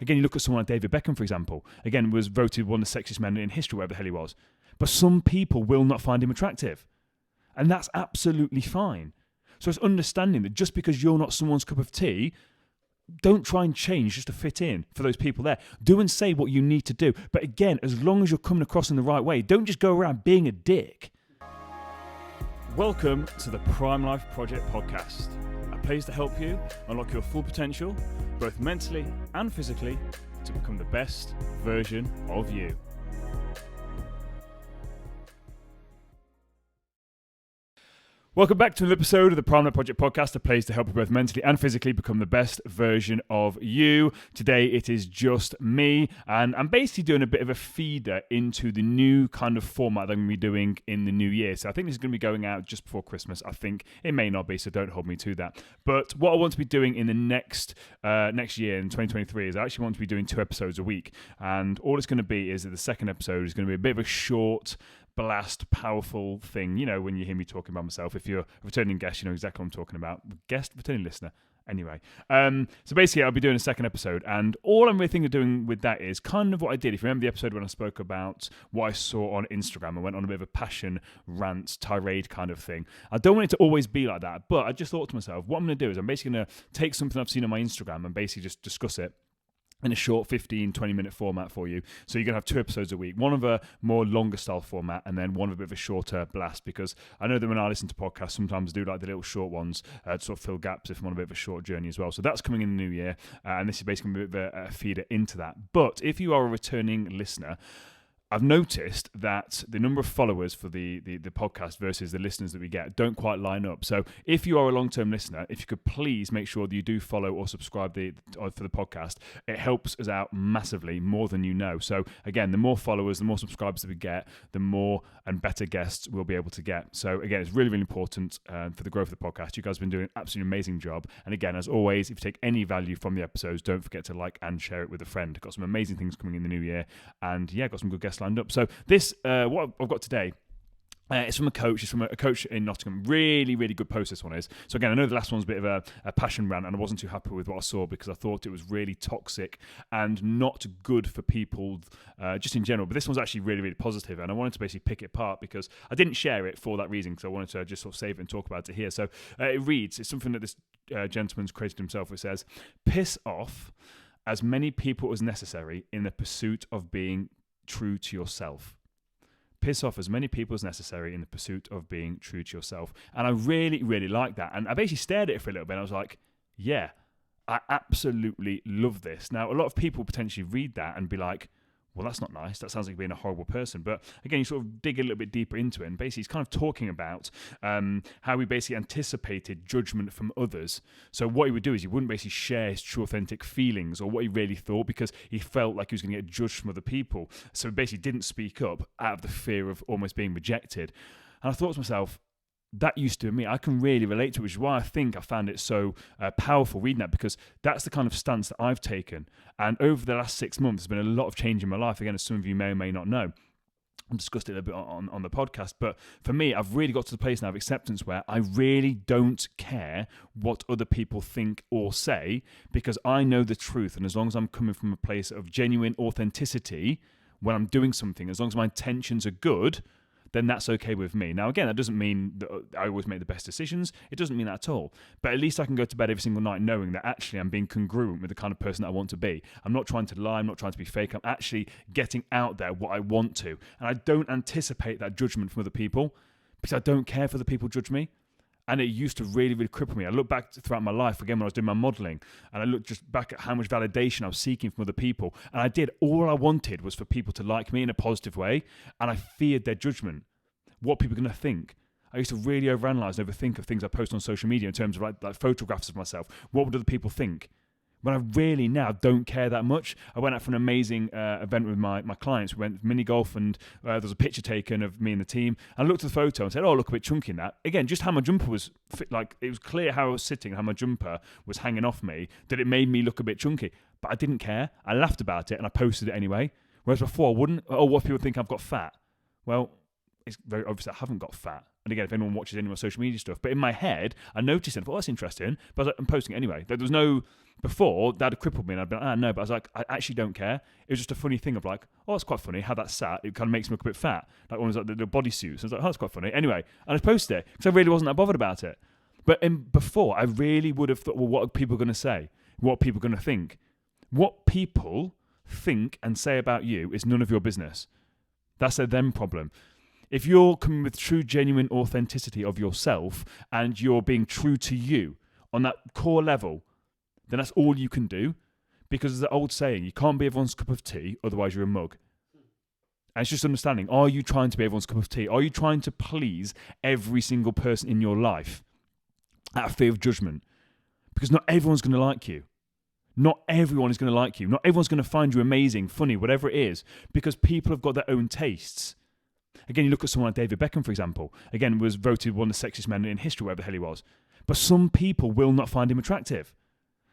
Again, you look at someone like David Beckham, for example. Again, was voted one of the sexiest men in history, whatever the hell he was. But some people will not find him attractive. And that's absolutely fine. So it's understanding that just because you're not someone's cup of tea, don't try and change just to fit in for those people there. Do and say what you need to do. But again, as long as you're coming across in the right way, don't just go around being a dick. Welcome to the Prime Life Project podcast, a place to help you unlock your full potential, both mentally and physically, to become the best version of you. Welcome back to another episode of the Prime Life Project podcast, a place to help you both mentally and physically become the best version of you. Today it is just me, and I'm basically doing a bit of a feeder into the new kind of format that I'm going to be doing in the new year. So I think this is going to be going out just before Christmas. I think it may not be, so don't hold me to that. But what I want to be doing in the next year, in 2023, is I actually want to be doing 2 episodes a week. And all it's going to be is that the second episode is going to be a bit of a short, blast, powerful thing. You know, when you hear me talking about myself, if you're a returning guest, you know exactly what I'm talking about. Guest, returning listener. Anyway, so basically I'll be doing a second episode, and all I'm really thinking of doing with that is kind of what I did. If you remember the episode when I spoke about what I saw on Instagram, I went on a bit of a passion, rant, tirade kind of thing. I don't want it to always be like that, but I just thought to myself, what I'm going to do is I'm basically going to take something I've seen on my Instagram and basically just discuss it in a short 15-20 minute format for you. So you're going to have 2 episodes a week, one of a more longer style format and then one of a bit of a shorter blast, because I know that when I listen to podcasts, sometimes I do like the little short ones to sort of fill gaps if I'm on a bit of a short journey as well. So that's coming in the new year, and this is basically a bit of a feeder into that. But if you are a returning listener, I've noticed that the number of followers for the podcast versus the listeners that we get don't quite line up. So if you are a long-term listener, if you could please make sure that you do follow or subscribe for the podcast, it helps us out massively, more than you know. So again, the more followers, the more subscribers that we get, the more and better guests we'll be able to get. So again, it's really, really important for the growth of the podcast. You guys have been doing an absolutely amazing job. And again, as always, if you take any value from the episodes, don't forget to like and share it with a friend. Got some amazing things coming in the new year. And yeah, got some good guests lined up. So this, what I've got today, it's from a coach. It's from a coach in Nottingham. Really, really good post this one is. So again, I know the last one's a bit of a passion rant, and I wasn't too happy with what I saw because I thought it was really toxic and not good for people just in general. But this one's actually really, really positive, and I wanted to basically pick it apart because I didn't share it for that reason, because I wanted to just sort of save it and talk about it here. So it reads, it's something that this gentleman's created himself. It says, "Piss off as many people as necessary in the pursuit of being true to yourself." Piss off as many people as necessary in the pursuit of being true to yourself. And I really, really like that. And I basically stared at it for a little bit and I was like, yeah, I absolutely love this. Now, a lot of people potentially read that and be like, well, that's not nice. That sounds like being a horrible person. But again, you sort of dig a little bit deeper into it. And basically, he's kind of talking about how he basically anticipated judgment from others. So what he would do is he wouldn't basically share his true authentic feelings or what he really thought, because he felt like he was going to get judged from other people. So he basically didn't speak up out of the fear of almost being rejected. And I thought to myself, that used to be me. I can really relate to it, which is why I think I found it so powerful reading that, because that's the kind of stance that I've taken. And over the last 6 months, there's been a lot of change in my life. Again, as some of you may or may not know, I've discussed it a bit on the podcast. But for me, I've really got to the place now of acceptance where I really don't care what other people think or say, because I know the truth. And as long as I'm coming from a place of genuine authenticity when I'm doing something, as long as my intentions are good, then that's okay with me. Now, again, that doesn't mean that I always make the best decisions. It doesn't mean that at all. But at least I can go to bed every single night knowing that actually I'm being congruent with the kind of person that I want to be. I'm not trying to lie. I'm not trying to be fake. I'm actually getting out there what I want to. And I don't anticipate that judgment from other people, because I don't care if other people judge me. And it used to really, really cripple me. I look back throughout my life, again, when I was doing my modelling, and I looked just back at how much validation I was seeking from other people. And I did. All I wanted was for people to like me in a positive way, and I feared their judgment. What people are going to think. I used to really overanalyze and overthink of things I post on social media in terms of like photographs of myself. What would other people think? When I really now don't care that much. I went out for an amazing event with my clients. We went mini golf, and there was a picture taken of me and the team. I looked at the photo and said, "Oh, look a bit chunky in that." Again, just how my jumper was fit, like it was clear how I was sitting, how my jumper was hanging off me, that it made me look a bit chunky. But I didn't care. I laughed about it and I posted it anyway. Whereas before I wouldn't. Oh, what if people think I've got fat? Well, it's very obvious I haven't got fat. And again, if anyone watches any of my social media stuff, but in my head, I noticed it and thought, that's interesting. But I was like, I'm posting it anyway. There was no, before, that had crippled me and I'd been like, no, but I was like, I actually don't care. It was just a funny thing of like, oh, it's quite funny how that sat. It kind of makes me look a bit fat. Like one was like the bodysuits. I was like, oh, that's quite funny. Anyway, and I posted it because I really wasn't that bothered about it. But before, I really would have thought, well, what are people going to say? What are people going to think? What people think and say about you is none of your business. That's a them problem. If you're coming with true, genuine authenticity of yourself and you're being true to you on that core level, then that's all you can do. Because there's the old saying, you can't be everyone's cup of tea, otherwise you're a mug. And it's just understanding, are you trying to be everyone's cup of tea? Are you trying to please every single person in your life out of fear of judgment? Because not everyone's going to like you. Not everyone is going to like you. Not everyone's going to find you amazing, funny, whatever it is, because people have got their own tastes. Again, you look at someone like David Beckham, for example. Again, was voted one of the sexiest men in history, whatever the hell he was. But some people will not find him attractive.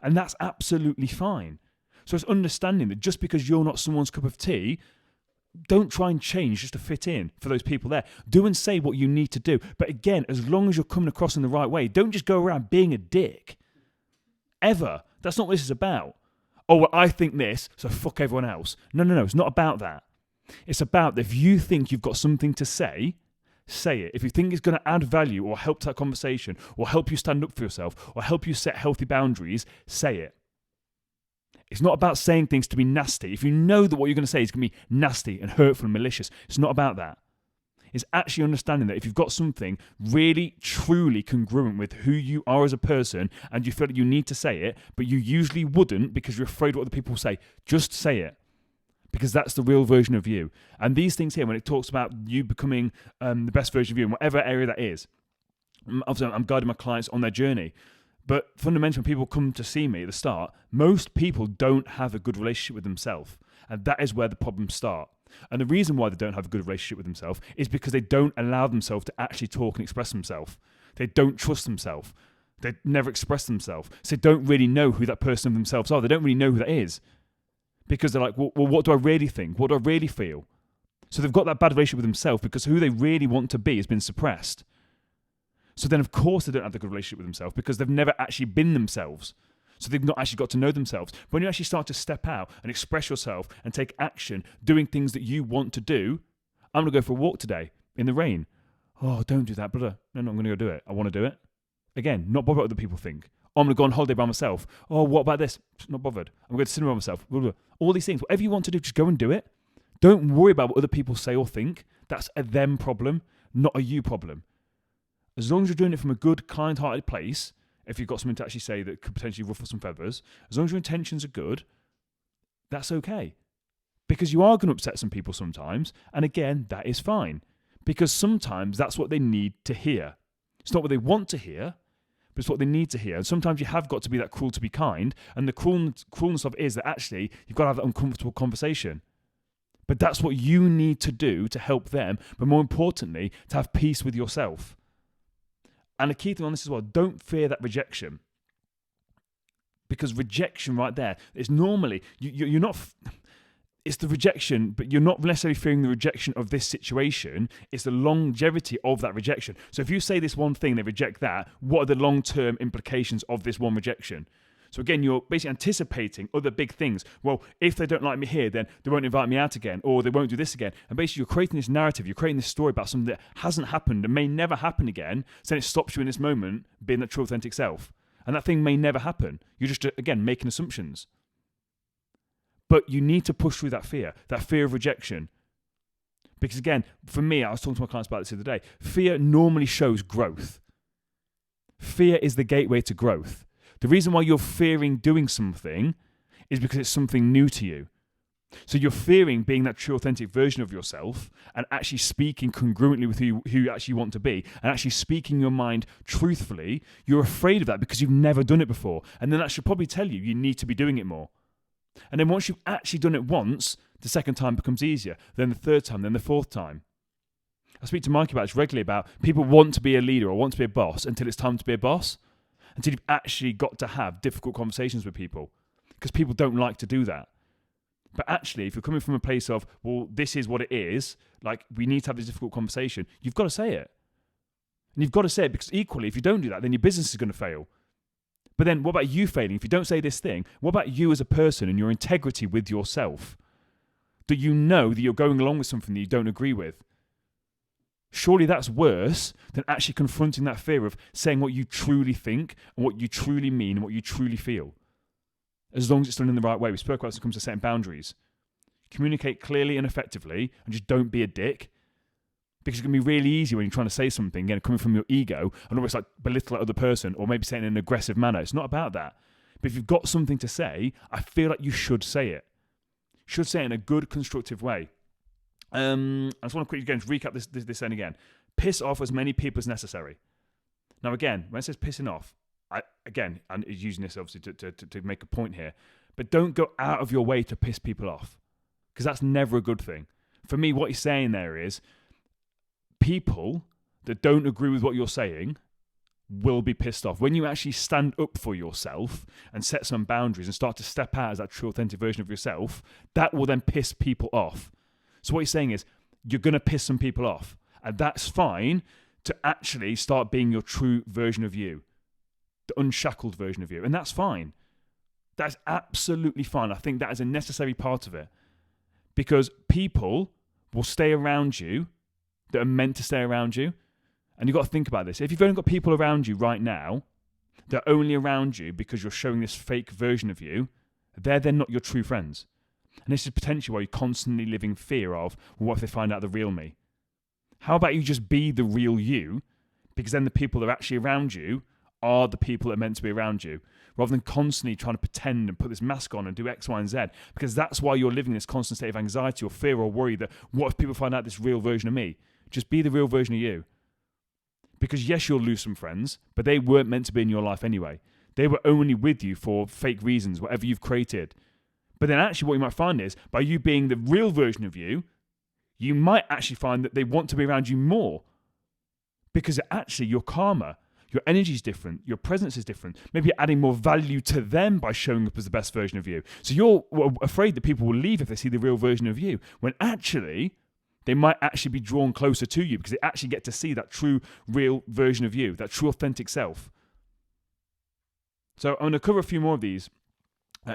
And that's absolutely fine. So it's understanding that just because you're not someone's cup of tea, don't try and change just to fit in for those people there. Do and say what you need to do. But again, as long as you're coming across in the right way, don't just go around being a dick. Ever. That's not what this is about. Oh, well, I think this, so fuck everyone else. No. It's not about that. It's about if you think you've got something to say it. If you think it's going to add value or help to that conversation or help you stand up for yourself or help you set healthy boundaries, say it. It's not about saying things to be nasty. If you know that what you're going to say is going to be nasty and hurtful and malicious, it's not about that. It's actually understanding that if you've got something really, truly congruent with who you are as a person and you feel that you need to say it, but you usually wouldn't because you're afraid of what other people say, just say it. Because that's the real version of you. And these things here, when it talks about you becoming the best version of you in whatever area that is, obviously I'm guiding my clients on their journey. But fundamentally, when people come to see me at the start, most people don't have a good relationship with themselves. And that is where the problems start. And the reason why they don't have a good relationship with themselves is because they don't allow themselves to actually talk and express themselves. They don't trust themselves. They never express themselves. So they don't really know who that person of themselves are. They don't really know who that is. Because they're like, well, what do I really think? What do I really feel? So they've got that bad relationship with themselves because who they really want to be has been suppressed. So then, of course, they don't have a good relationship with themselves because they've never actually been themselves. So they've not actually got to know themselves. But when you actually start to step out and express yourself and take action, doing things that you want to do, I'm going to go for a walk today in the rain. Oh, don't do that, brother. No, I'm going to go do it. I want to do it. Again, not bothered what other people think. I'm going to go on holiday by myself. Oh, what about this? Not bothered. I'm going to cinema by myself. All these things. Whatever you want to do, just go and do it. Don't worry about what other people say or think. That's a them problem, not a you problem. As long as you're doing it from a good, kind-hearted place, if you've got something to actually say that could potentially ruffle some feathers, as long as your intentions are good, that's okay. Because you are going to upset some people sometimes, and again, that is fine. Because sometimes that's what they need to hear. It's not what they want to hear, but it's what they need to hear. And sometimes you have got to be that cruel to be kind, and the cruelness of it is that actually you've got to have that uncomfortable conversation. But that's what you need to do to help them, but more importantly, to have peace with yourself. And the key thing on this as well, don't fear that rejection. Because rejection right there is normally, you're not, it's the rejection, but you're not necessarily fearing the rejection of this situation. It's the longevity of that rejection. So if you say this one thing, they reject that, what are the long-term implications of this one rejection? So again, you're basically anticipating other big things. Well, if they don't like me here, then they won't invite me out again, or they won't do this again. And basically, you're creating this narrative, you're creating this story about something that hasn't happened and may never happen again, so then it stops you in this moment being that true, authentic self. And that thing may never happen. You're just, again, making assumptions. But you need to push through that fear of rejection. Because again, for me, I was talking to my clients about this the other day, fear normally shows growth. Fear is the gateway to growth. The reason why you're fearing doing something is because it's something new to you. So you're fearing being that true, authentic version of yourself and actually speaking congruently with who you actually want to be and actually speaking your mind truthfully. You're afraid of that because you've never done it before. And then that should probably tell you need to be doing it more. And then once you've actually done it once, the second time becomes easier, then the third time, then the fourth time. I speak to Mikey about this regularly about people want to be a leader or want to be a boss until it's time to be a boss. Until you've actually got to have difficult conversations with people. Because people don't like to do that. But actually, if you're coming from a place of, well, this is what it is, like, we need to have this difficult conversation, you've got to say it. And you've got to say it, because equally, if you don't do that, then your business is going to fail. But then what about you failing? If you don't say this thing, what about you as a person and your integrity with yourself? Do you know that you're going along with something that you don't agree with? Surely that's worse than actually confronting that fear of saying what you truly think and what you truly mean and what you truly feel. As long as it's done in the right way. We spoke about this when it comes to setting boundaries. Communicate clearly and effectively, and just don't be a dick. Because it can be really easy when you're trying to say something, again, coming from your ego, and almost like belittle that other person, or maybe say it in an aggressive manner. It's not about that. But if you've got something to say, I feel like you should say it. You should say it in a good, constructive way. I just want to quickly again recap this end again. Piss off as many people as necessary. Now again, when it says pissing off, I'm using this obviously to make a point here, but don't go out of your way to piss people off, because that's never a good thing. For me, what he's saying there is, people that don't agree with what you're saying will be pissed off. When you actually stand up for yourself and set some boundaries and start to step out as that true, authentic version of yourself, that will then piss people off. So what he's saying is, you're going to piss some people off. And that's fine to actually start being your true version of you, the unshackled version of you. And that's fine. That's absolutely fine. I think that is a necessary part of it. Because people will stay around you that are meant to stay around you. And you've got to think about this. If you've only got people around you right now that are only around you because you're showing this fake version of you, they're not your true friends. And this is potentially why you're constantly living fear of, well, what if they find out the real me? How about you just be the real you? Because then the people that are actually around you are the people that are meant to be around you, rather than constantly trying to pretend and put this mask on and do X, Y, and Z. Because that's why you're living in this constant state of anxiety or fear or worry that, what if people find out this real version of me? Just be the real version of you. Because yes, you'll lose some friends, but they weren't meant to be in your life anyway. They were only with you for fake reasons, whatever you've created. But then actually what you might find is, by you being the real version of you, you might actually find that they want to be around you more. Because actually your karma, your energy is different, your presence is different. Maybe you're adding more value to them by showing up as the best version of you. So you're afraid that people will leave if they see the real version of you, when actually they might actually be drawn closer to you because they actually get to see that true, real version of you, that true, authentic self. So I'm going to cover a few more of these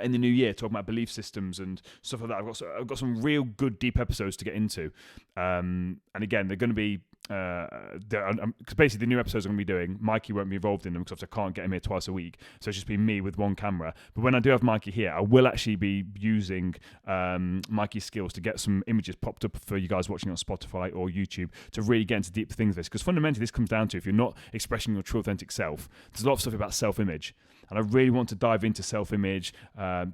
in the new year, talking about belief systems and stuff like that. I've got some real good, deep episodes to get into. And again, they're going to be, because basically the new episodes I'm going to be doing, Mikey won't be involved in them because I can't get him here twice a week. So it's just been me with one camera. But when I do have Mikey here, I will actually be using Mikey's skills to get some images popped up for you guys watching on Spotify or YouTube to really get into deep things of this. Because fundamentally, this comes down to, if you're not expressing your true, authentic self, there's a lot of stuff about self-image. And I really want to dive into self-image,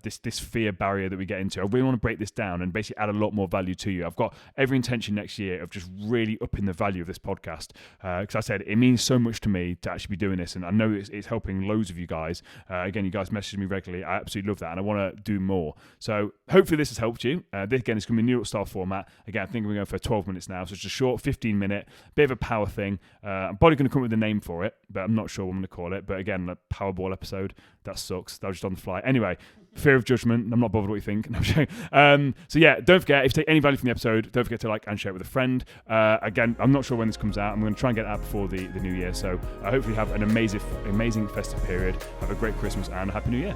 this fear barrier that we get into. I really want to break this down and basically add a lot more value to you. I've got every intention next year of just really upping the value of this podcast. Because I said, it means so much to me to actually be doing this. And I know it's helping loads of you guys. Again, you guys message me regularly. I absolutely love that. And I want to do more. So hopefully this has helped you. This, again, is going to be a New York style format. Again, I think we're going for 12 minutes now. So it's a short 15-minute, bit of a power thing. I'm probably going to come up with a name for it, but I'm not sure what I'm going to call it. But again, a Powerball episode. That sucks. That was just on the fly. Anyway, fear of judgment. I'm not bothered what you think. No, I'm joking. So yeah, don't forget, if you take any value from the episode, don't forget to like and share it with a friend. Again, I'm not sure when this comes out. I'm going to try and get it out before the new year. So I hopefully have an amazing festive period. Have a great Christmas and a Happy New Year.